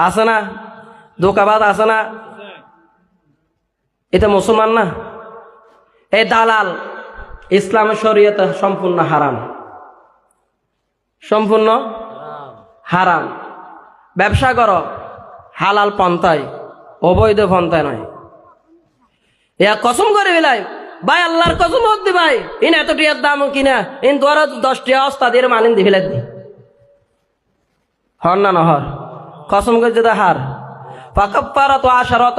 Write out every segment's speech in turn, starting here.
আছে না? ধোঁকাবাজ আছে না? এটা মুসলমান না? এই দালাল ইসলামের শরীয়তে সম্পূর্ণ হারাম, সম্পূর্ণ হারাম। ব্যবসা করো হালাল পন্থায়, অবৈধ পন্থায় নয়। ইয়া কসম করে বিলাই ভাই, আল্লাহর কসম হতে ভাই, ইন এত টিয়ার দাম কিনা ইন তোর 10 টিয়া অস্তা দিয়ে মালিন দি ফেলে দি হর না নহর কসম করে যেটা হার ফাকাফারা তো আশারত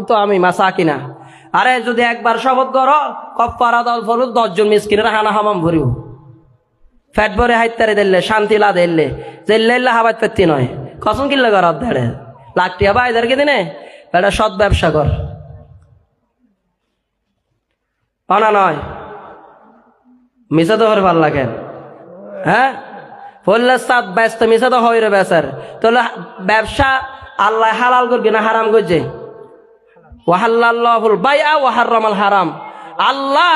তো আমি মাসা কিনা। আরে যদি একবার শপথ করো কফারা দল ফরুদ 10 জন মিসকিনের হানা হামাম ভরিও, ফ্যাট ভরে হাইতারে দিলে শান্তি লা দিলে জেল্লা হাবাত পেতি নয়। কসম কিনলে কর দেড়ে লাখ টিয়া বাইদারকে দিনে এটা সৎ ব্যবসা কর, পানা নয়। মিশা তো হরে ভাল লাগেন, হ্যাঁ বললে সাত ব্যস্ত মিশা তো হইরে বেসার। তাহলে ব্যবসা আল্লাহ হালাল করবে না হারাম করছে? ওয়াহাল্লাল্লাহুল বাইআ ওয়া হারামাল হারাম। আল্লাহ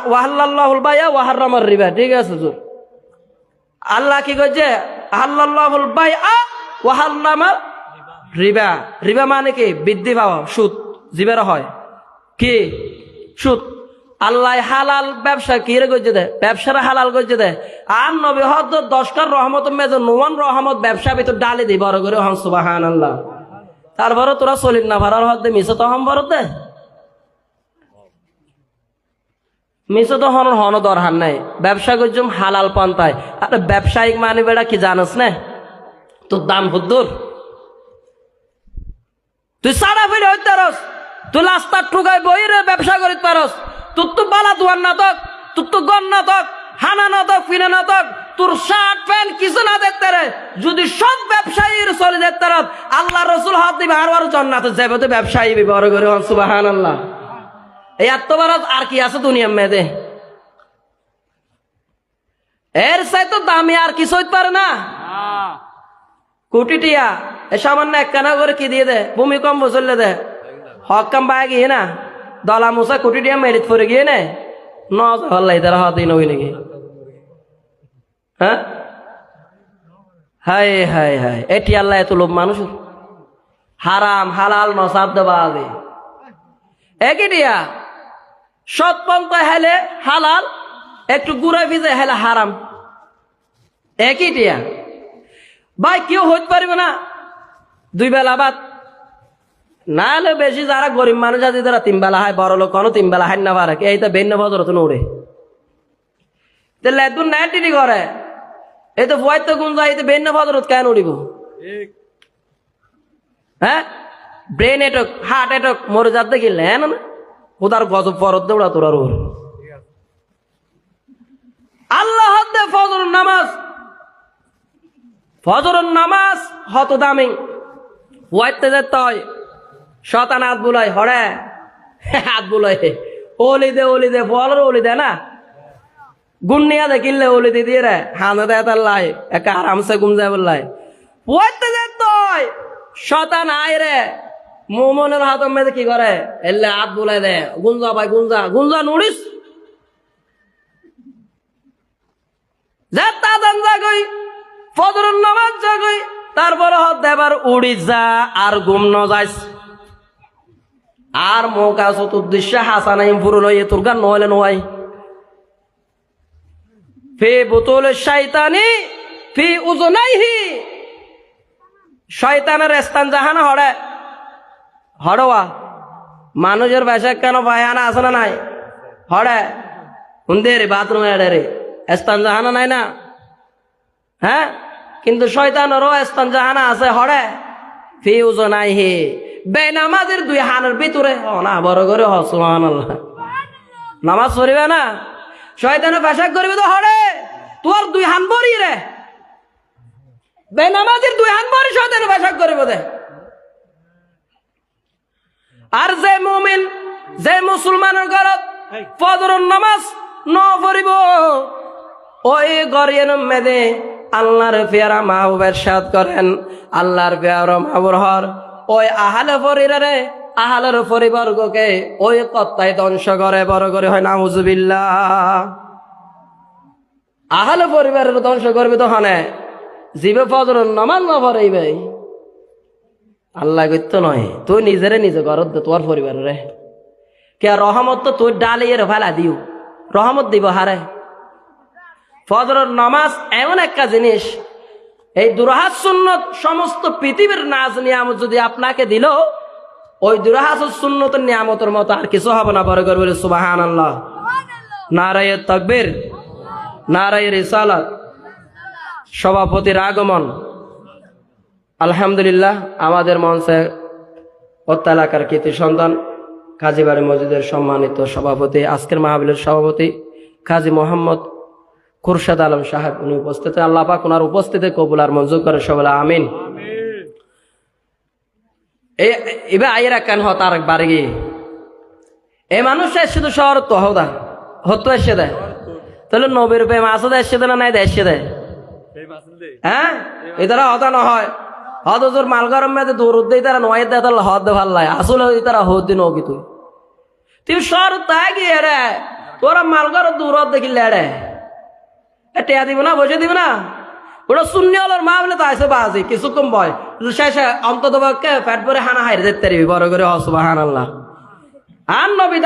ওয়াহাল্লাল্লাহুল বাইআ ওয়া হারামার রিবা। ঠিক আছে হুজুর, আল্লাহ কি করছে? আহাল্লাল্লাহুল বাইআ ওয়া হারামার রিবা। রিবা মানে কি? বৃদ্ধি পাওয়া, সুদ জিবের হয় কি? সুদ। আল্লাহ হালাল ব্যবসা কি রে করছে দেয়? ব্যবসারা হালাল করছে দেয়। আর নবী হদ 10টার রহমত মেজ নোয়ান রহমত ব্যবসা ভিতর ডালে দি বড় করে হন সুবহানাল্লাহ। তারপরে তোরা চলিন না ভাড়ার হদে মিশে তো হম বড় দে মিশে তো হন দরকার নাই। ব্যবসা করছুম হালাল পন্থায়। আরে ব্যবসায়িক মানে বেড়া কি জানোস না? তোর দাম হুদ্দুর, তুই সারা ফিরে হইতে পারস, তুই রাস্তার টুকায় বইরে ব্যবসা করিতে পারস। তোর তো বালা দুয়ার না তক, তোর তো গন না তক, হানা না তক, ফিনে না তক, তোর শার্ট প্যান্ট কিছু না দেখতে রে। যদি সব ব্যবসায়ীর চলে দেখতে রাত আল্লাহ রসুল হাত দিবে আর জান্নাতে যাবে। তো ব্যবসায়ী বড় করে সুবহানাল্লাহ। এই এতবার আর কি আছে দুনিয়ার মেয়েদে? এর চাই তো দামি আর কিছু হইতে পারে না। কোটি টিয়া এ সামান্য একখানা করে কি দিয়ে দে, ভূমিকম্প চললে দে, হকাম পায় গিয়ে না দলা মুসা কোটি টিয়া মেরিট পরে গিয়ে নে নল্লাই তারা হাতে নই নাকি? হ্যাঁ হাই হাই হাই, এটি আল্লাহ এত লোভ মানুষ। হারাম হালাল নসাদ দেবা আগে একই টিয়া সৎ পন্থা হেলে হালাল, একটু গুড়া ভিজে হেলে হারাম। একই টিয়া ভাই, কেউ হইতে পারবে না 2 বেলা ভাত না হলে বেশি। যারা গরিব মানুষ আছে তারা 3 বেলা হয়, বড় লোক কোনো 3 বেলা হাই না পারে। এই তো বেন্য বছর তো উড়ে লেদুন না টিটি করে। এই তো ভয় তো গুণ যায়, এই তো বেন্য বছর কেন উড়িব? হ্যাঁ ব্রেন এটক হার্ট এটক মরে যাতে গেলে হ্যাঁ না ওদার গজব পরত দেওয়া তোরার ওর আল্লাহ ফজর নামাজ, ফজর নামাজ হত দামি ওয়াইতে যেতে হয়। শতান হাত বুলাই হরে হাত বুলাই ওলি দে ফলর ওলি দে না গুন্নিয়া দেখিলে ওলি দিয়ে রে হানে দেয় তার লাই একা আরামসে ঘুম যায় বললাই ওয়াইতে যেতে হয়। শতান আয় রে মোমনের হাত মেয়েদের কি করে এলে হাত বুলাই দে গুঞ্জা ভাই গুঞ্জা গুঞ্জা নুড়িস জাগই ফজর নামাজ জাগই, তারপরে হত দেবার উড়ি যা আর ঘুম ন যাইস। আর মৌকা চতুর্দৃশ্য হাসানাই ফুরুল তোর গান নহলে নোয়াই ফি বোতল শয়তানি ফি উজনাইহি। শয়তানের স্থান জাহানা হড়ে হড়ওয়া মানুষের বেশা কেন বায়ানা আছে না নাই? হড়ে হুন্দে রে বাথরুম এড়ে রে স্থান জাহানা নাই না? হ্যাঁ কিন্তু শয়তানেরও স্থান জাহানা আছে হড়ে ফি উজনাইহি। বেনামাজের 2 হানের ভিতরে না বড় করে সুবহানাল্লাহ নামাজ পড়িবে না, শয়তানে পেশাব করিবে তো হড়ে তোর 2 হান বড়ি রে। বেনামাজের 2 হান বড়ি শয়তানে পেশাব করিবে দে। আর যে মুমিন যে মুসলমানের ঘরত ফজর নামাজ ন পড়িব ওই গরিয়েন মেদে আল্লাহর পেয়ারা মাহবুবের সাথ করেন। আল্লাহর পেয়ারা মাহবুর হর ওই আহালে পরিবারে আহালের পরিবারকে ওই কত্তায় ধ্বংস করে বড় করে হয় নাউজুবিল্লাহ। আহালে পরিবারের ধ্বংস করবে তো হনে জিবে ফজরের নামাজ না পড়াই ভাই আল্লাহ করতো নয় তুই নিজেরে নিজে ঘর দে তোর পরিবারে কে রহমত তো তুই ডালিয়ে ফেলা দিও রহমত দিব হারে ফজরের নামাজ এমন একটা জিনিস এই দুরাহাস সুন্নত সমস্ত পৃথিবীর নাজ নিয়ামত যদি আপনাকে দিল ওই দুরাহাস সুন্নতের নিয়ামতের মতো আর কিছু হবে না বড় করে বলে সুবহানাল্লাহ নারায়ে তাকবীর নারায়ে রিসালাত সভাপতির আগমন আলহামদুলিল্লাহ আমাদের মঞ্চে এলাকার কৃতি সন্তান কাজীবাড়ি মসজিদের সম্মানিত সভাপতি আজকের মাহফিলের সভাপতি কাজী মোহাম্মদ খুরশেদ আলম সাহেব উনি উপস্থিত আল্লাহ পাক ওনার উপস্থিতি কবুল আর মঞ্জুর করে সবাই আমিন এবার আইরা কেন হত আর একবার গিয়ে এই মানুষ এসে তো শহর তো হদা হতো এসে দেয় তাহলে নবীর প্রেম আসে এসে দেয় না নাই দেয় এসে দেয় হ্যাঁ এতারা হতা না হয় হদ জোর মাল গরম মেয়েদের দূর দেয় তারা নয় দেয় তাহলে হদ ভাল লাগে আসলে তারা হদ দিন কি তুই শহর তাই গিয়ে রে তোরা মাল গরম দূর দেখিলে রে টেয়া দিব না বসে দিব না ওটা শূন্য হলোর মা বলে তো আসে বাজি কিছু কম বয় শেষে অন্তত পক্ষে ফ্যাট পরে হানা হাইরে যেতে পারবি বড় করে সুবহানাল্লাহ আর নবী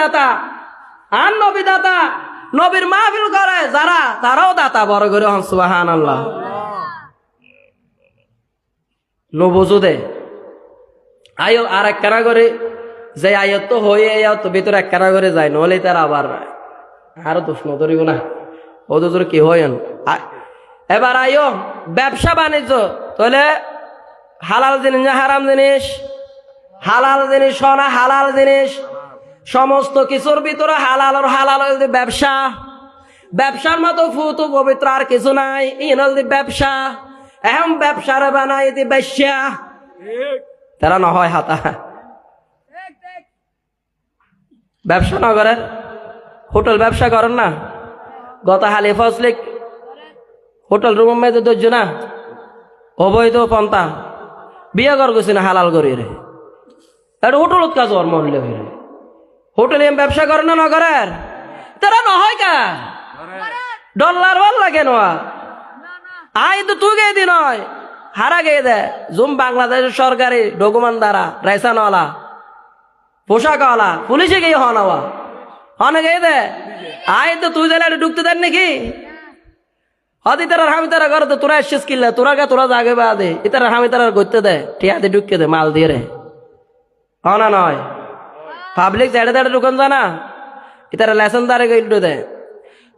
দাতা নবীর মাহফিল করে যারা তারাও দাতা বড় করে সুবহানাল্লাহ নবুজুদে আয়ো আর এক কানা করে যে আয়ত তো হয়ে তো ভিতরে এক কানা করে যায় নলে তারা আবার আরো দোষ নধরিব না ও তো কি হয় এবার আয়ো ব্যবসা বাণিজ্য তাহলে হালাল জিনিস না হারাম জিনিস হালাল জিনিস না হালাল জিনিস সমস্ত কিছুর ভিতরে হালাল আর হালাল ব্যবসা ব্যবসার মতো ফুতু পবিত্র আর কিছু নাই ইনল ব্যবসা এখন ব্যবসার বানাই দি বেশ্যা তারা না হয় হাতা ব্যবসা না করেন হোটেল ব্যবসা করেন না গত হালি ফসলিক হোটেল রুম মেয়েদের ধৈর্য না অবৈধ পন্থা বিয়ে কর গেছি না হালাল করি রে এটা হোটেলত কাজ ওর মহলে হোটেলে ব্যবসা করে না নগরের তারা নহয় কা ডলার ভাল লাগে না আই তো তুই গে দি নয় হারা গে দে জুম বাংলাদেশের সরকারি ডকুমেন্ট দ্বারা রেশনওয়ালা পোশাকওয়ালা পুলিশে গিয়ে হওয়া হনে গে দে আই তো তুই জেলে ঢুকতে দেন নাকি হদি তারা হামি তারা করে তো তোরা এসছিস কিনলে তোরা জাগে বা দে ইতারা হামি তারা করতে দে টিয়াতে ঢুকতে দে মাল দিয়ে রে না নয় পাবলিক জেডে দেড়ে ঢুকান জানা ইতারা লেসন দারে গইল দে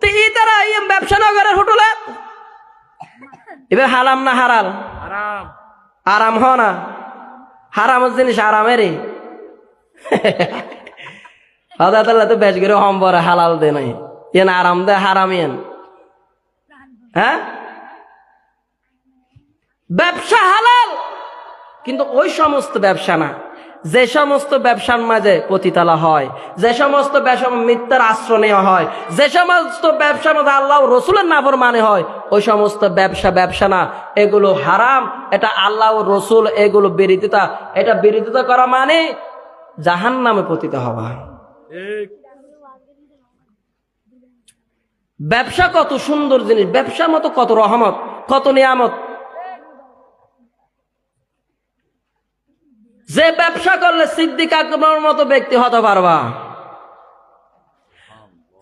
তো ইতারা ব্যবসা না করে হোটেলে এবার হালাম না হারাল আরাম হ না হারামের জিনিস আরামেরই হাদা তাল্লা তো বেশ করে হম বরে হালাল দে নাই এন আরাম দে হারাম এন হ্যাঁ ব্যবসা হালাল কিন্তু ওই সমস্ত ব্যবসা না যে সমস্ত ব্যবসার মাঝে পতিতালা হয় যে সমস্ত ব্যবসা মিথ্যার আশ্রয় নেওয়া হয় যে সমস্ত ব্যবসার মধ্যে আল্লাহ রসুলের নাফরমানি হয় ওই সমস্ত ব্যবসা না এগুলো হারাম এটা আল্লাহ রসুল এগুলো বিরোধিতা এটা বিরোধিতা করা মানে জাহান্নামে পতিত হওয়া ব্যবসা কত সুন্দর জিনিস ব্যবসার মতো কত রহমত কত নিয়ামত যে ব্যবসা করলে সিদ্দিক আকবরের মতো ব্যক্তি হতে পারবা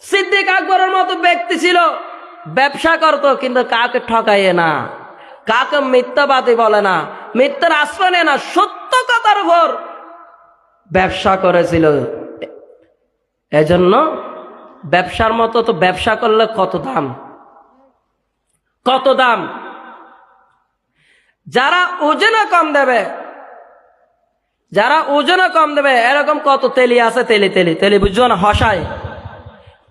সিদ্দিক আকবরের মতো ব্যক্তি ছিল ব্যবসা করতো কিন্তু কাকে ঠকাইয়ে না কাকে মিথ্যাবাদী বলে না মিথ্যার আশ্রয় নেয় না সত্য কথার উপর ব্যবসা করেছিল এজন্য ব্যবসার মতো তো ব্যবসা করলে কত দাম যারা ওজনে কম দেবে এরকম কত তেলি আছে তেলি বুঝছো না হসায়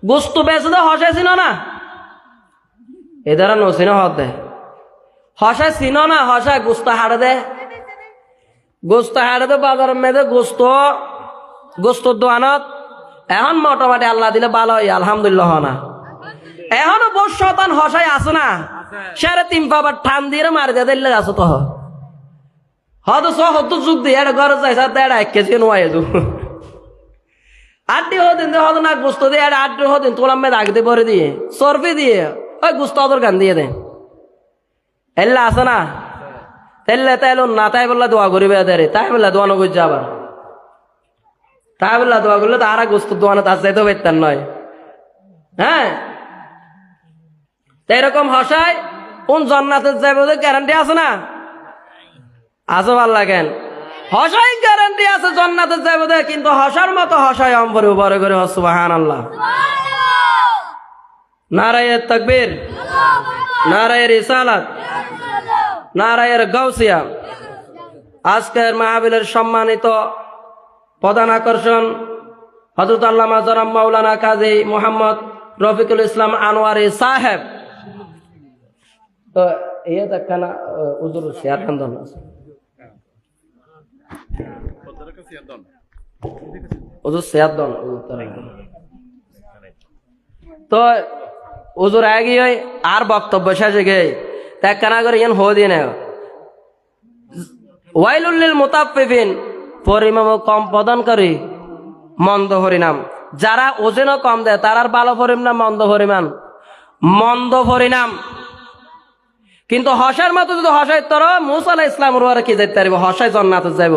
গোস্ত বেঁচে তো হসায় ছিল না এ দ্বারা নসিন হত দে হসায় ছিল না হসায় গোস্ত হাড়ে দে বাজারের মেয়েদের গোস্তর দোয়ানত এখন মোটামুটি আল্লাহ দিলে ভালো হয় আলহামদুলিল্লাহ না এখনো 5% হসায় আছে না সাড়ে 3 পাবার ঠান দিয়ে মারি দিয়ে দিলে আছো তো হয়তো যুগ দিয়ে এটা ঘরে যাইছে 1.5 কেজি নোয়াই আড্ডি হদিন হতো না গুস্ত দিয়ে আড্ডি হদিন তোলাম মেয়ে আগে পরে দিয়ে সরফি দিয়ে ওই গুস্ত অদর গান দিয়ে দেন এল্লা আছে না তেল্লে তাইলো না তাই বললা দোয়া করিবে এদের তাই বললা দোয়া নগর যাবার তাই বললা দোয়া করলে তো আর এক বস্তু দোয়া না তার চাইতে পারতেন নয়। হ্যাঁ এরকম হসায় কোন জান্নাতে যাবে ওদের গ্যারান্টি আছে না? আছে ভাল লাগেন হসাই গ্যারান্টি আছে জান্নাতে যাবে ওদের, কিন্তু হসার মতো হসায় অম্বরে বড় করে সুবহানাল্লাহ। নারায়ে তাকবীর, নারায়ে রিসালাত, নারায়ে গাউসিয়া। আজকের মাহফিলের সম্মানিত প্রধান আকর্ষণ হযরত আল্লামা জনাব মাওলানা কাজী মুহাম্মদ রফিকুল ইসলাম আনোয়ারি সাহেব। তো এই একখানা উজুর শেয়ার খান্দন আছে উজুর শেয়ার দন তো উজুর আগে আর বক্তব্য শেষে গে একখানা করে ইয়ান হো দিয়ে নেয় ওয়াইলুল লিল মুতাফফিফিন, পরিমাণ কম প্রদানকারী মন্দ হরিনাম। যারা ওজনও কম দেয় তারার ভালো পরিমাণ মন্দ পরিমাণ মন্দ পরিণাম। কিন্তু হসার মতো যদি হসায় তোর মুসা আলাইহিস ইসলাম রুয়ার কি যেতে পারবো, হসায় জান্নাতে যাইব,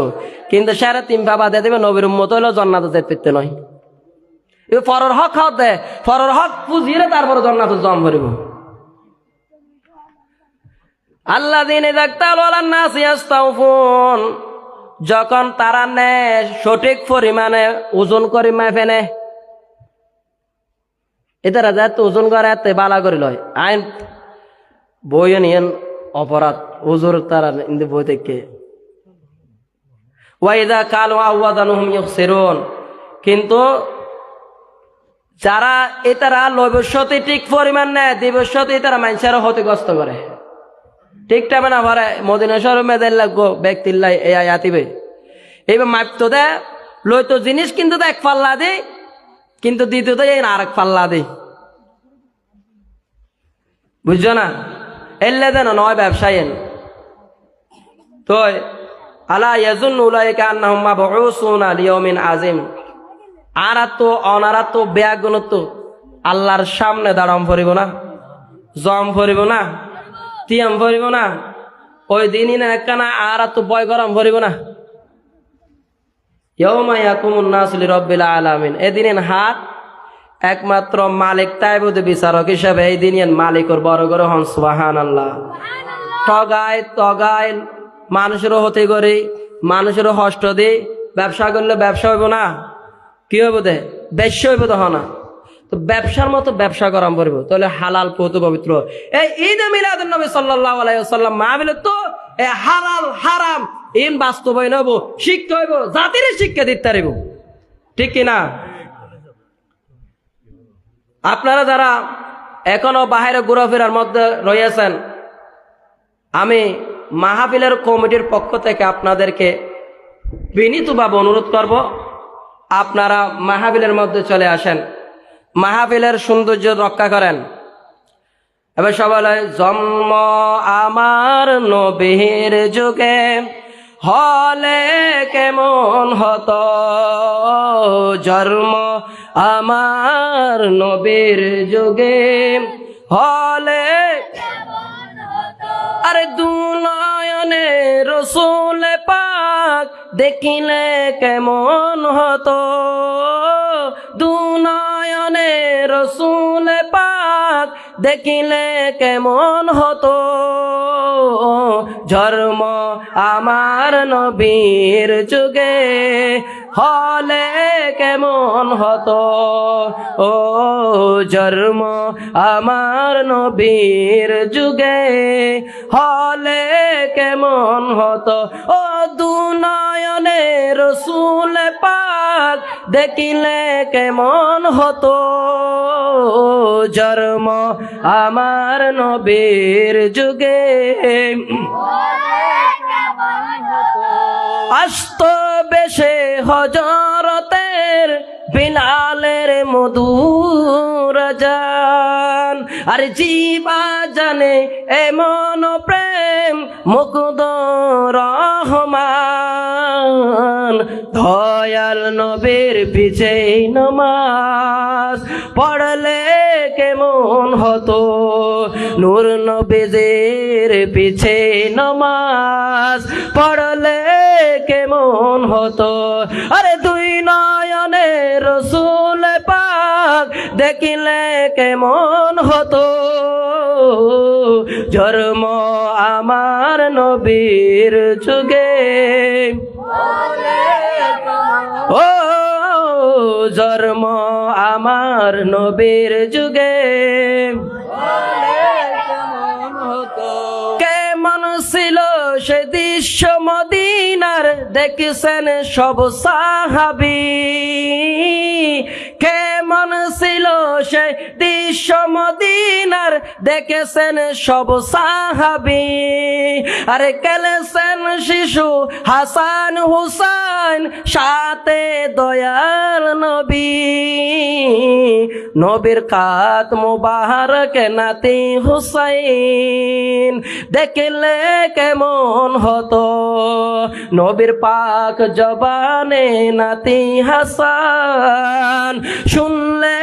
কিন্তু সারা তিন বাবা দিয়ে দেবে নবীর উম্মত হইলেও জান্নাতে যেতে পারতে নয়। এ পরের হক খাওয়া দেয়, পরের হক পুজিয়ে তারপরে জান্নাতে জম ভরিব। আল্লাযীনা যাক্তালু আলান নাসি ইস্তাউফুন, যখন তারা নেয় সঠিক পরিমাণে ওজন করে মাপে নেয়, এটারা যাতে ওজন করে এতে বালা করে লয়। আইন বই নিয়েন অপরাধ ওজোর তারা বই থেকে ওয়াইদা কালু আওয়াদানুহুম ইউখসিরুন, কিন্তু যারা এটারা লবস্যতে ঠিক পরিমাণ নেয় দিবস্যতে তারা মানুষের ক্ষতিগ্রস্ত করে। ঠিক টাইমে না ভরে মদিনা শহরে মেয়েদের লাগবো ব্যক্তির লাই এই আয়াতিবে এইবার মাপতো দে লইতো জিনিস কিন্তু এক পাল্লা দি, কিন্তু দ্বিতীয়ত এই আর এক পাল্লা দি, বুঝছো না? এলে দেন নয় ব্যবসায়ী তো আলা ইয়াজুন্নু উলাইকা আন্নাহুম মাবউসুনা লিয়াউমিন আযীম। আর তো অনারা তো বেয়াগুন তো আল্লাহর সামনে দাঁড়াম পড়িব না, জম পড়িব না, তিয়াম পড়িব না, ওই দিনই না একখানা আর তো বয় গরম পড়িব না। ইয়াউমা ইয়াকুমুন নাসু লিরাব্বিল আলামিন, এদিনের হাত একমাত্র মালিক তাইবুদ বিচারক হিসাবে এই দিনের মালিকর বড় করে হন সুবহানাল্লাহ। ঠগায় তগায় মানুষেরও হতে করে মানুষেরও হষ্ট দি, ব্যবসা করলে ব্যবসা হইব না, কি হইব দে বেশ্যা হইব তো না। তো ব্যবসার মতো ব্যবসা করাম পড়ব, তাহলে হালাল পৌত পবিত্র। এই ঈদ মিলাদুন নবী সাল্লাল্লাহু আলাইহি ওয়াসাল্লাম মাহফিলে তো এই হালাল হারাম ইন বাস্তবায়ন হইব, শিক্ষা হইব, জাতির শিক্ষা দিতে পারিব, ঠিক কিনা? আপনারা যারা এখনো বাহিরে ঘোরাফেরার মধ্যে রয়েছেন, আমি মাহফিলের কমিটির পক্ষ থেকে আপনাদেরকে বিনীতভাবে অনুরোধ করব, আপনারা মাহফিলের মধ্যে চলে আসেন, মাহফিলের সৌন্দর্য রক্ষা করেন। এবার সবাই জন্ম আমার নবীর যুগে হলে কেমন হতো, জন্ম আমার নবীর যুগে হলে আরে দুনয়নে রসুল পাক দেখিলে কেমন হতো, দুনয়নে রসুল পাক দেখিলে কেমন হতো, জন্ম আমার নবীর যুগে হলে কেমন হতো, ও জন্ম আমার নবীর যুগে হলে কেমন হতো, ও দুনয়নে রসুল পাক দেখিলে কেমন হতো, জন্ম আমার নবীর যুগে আস্ত বেশে হজরতের বিলালের মধুর জান, আর জীবা জানে এমন প্রেম মুকুদ রহমান, দয়াল নবীর পিছে নমাজ পড়লে কেমন হতো, নূর নবীজির পিছে নামাজ পড়লে কেমন হতো। আরে দুই নয়নে রসুল পাক দেখিলে কেমন হতো, জন্ম আমার নবীর যুগে, ও জন্ম আমার নবীর যুগে, কেমন ছিল সে দৃশ্য মদিনার দেখেছেন সব সাহাবী, কেমন ছিল সে দৃশ্য মদিনার দেখেছেন সব সাহাবী। আরে খেলেছেন শিশু হাসান হুসাইন সাথে দয়াল নবী, নবীর কাত মুবারক নাতি হুসাইন দেখলে কেমন হতো, নবীর পাক জবানে নাতি হাসান শুনলে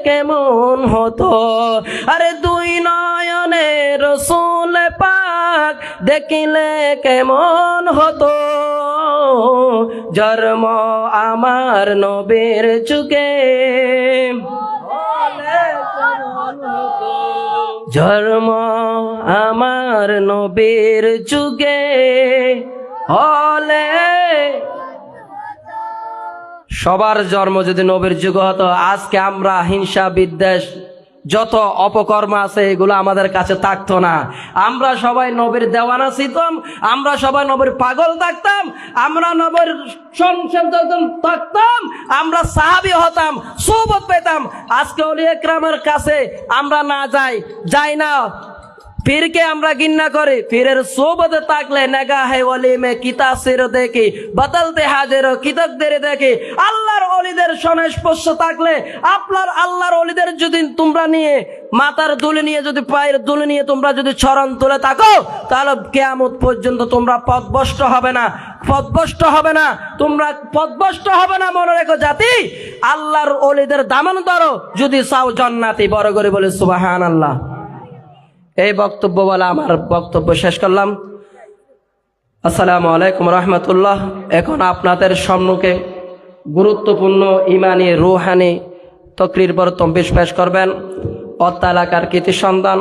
কেমন হতো। আরে দুই নয়নে রসুল পাক দেখিলে কেমন হতো, জন্ম আমার নবীর যুগে, জন্ম আমার নবীর যুগে হলে। সবার জন্ম যদি নবীর যুগ হতো, আজকে আমরা হিংসা বিদ্বেষ যত অপকর্ম আছে এগুলো আমাদের কাছে থাকতো না। আমরা সবাই নবীর দেওয়ানা ছিলাম, আমরা সবাই নবীর পাগল থাকতাম, আমরা নবীর সংসার থাকতাম, আমরা সাহাবী হতাম, সোহবত পেতাম। আজকে ওলিয়ে কেরামের কাছে আমরা না যাই না, পীরকে আমরা ঘৃণা করি। পীরের সোহবতে থাকলে নেগাহে ওলি মে কিতাসির দেখি বদলতে হাজির কিতাবদের দেখি। আল্লাহর ওলিদের সংস্পর্শ থাকলে, আপনার আল্লাহর ওলিদের যদি তোমরা নিয়ে মাথার দুলে নিয়ে যদি পায়ের দুলে নিয়ে তোমরা যদি চরণ তুলে থাকো, তাহলে কিয়ামত পর্যন্ত তোমরা পথভ্রষ্ট হবে না, পথভ্রষ্ট হবে না, তোমরা পথভ্রষ্ট হবে না। মনে রেখো জাতি, আল্লাহর ওলিদের দামান ধরো যদি চাও জান্নাতি। বড় করে বলে সুবহানাল্লাহ। এই বক্তব্য বলে আমার বক্তব্য শেষ করলাম। আসসালামু আলাইকুম রহমতুল্লাহ। এখন আপনাদের সম্মুখে গুরুত্বপূর্ণ ইমানি রুহানি তকরির বর্তম পেশ করবেন অত্তা এলাকার কৃতি সন্তান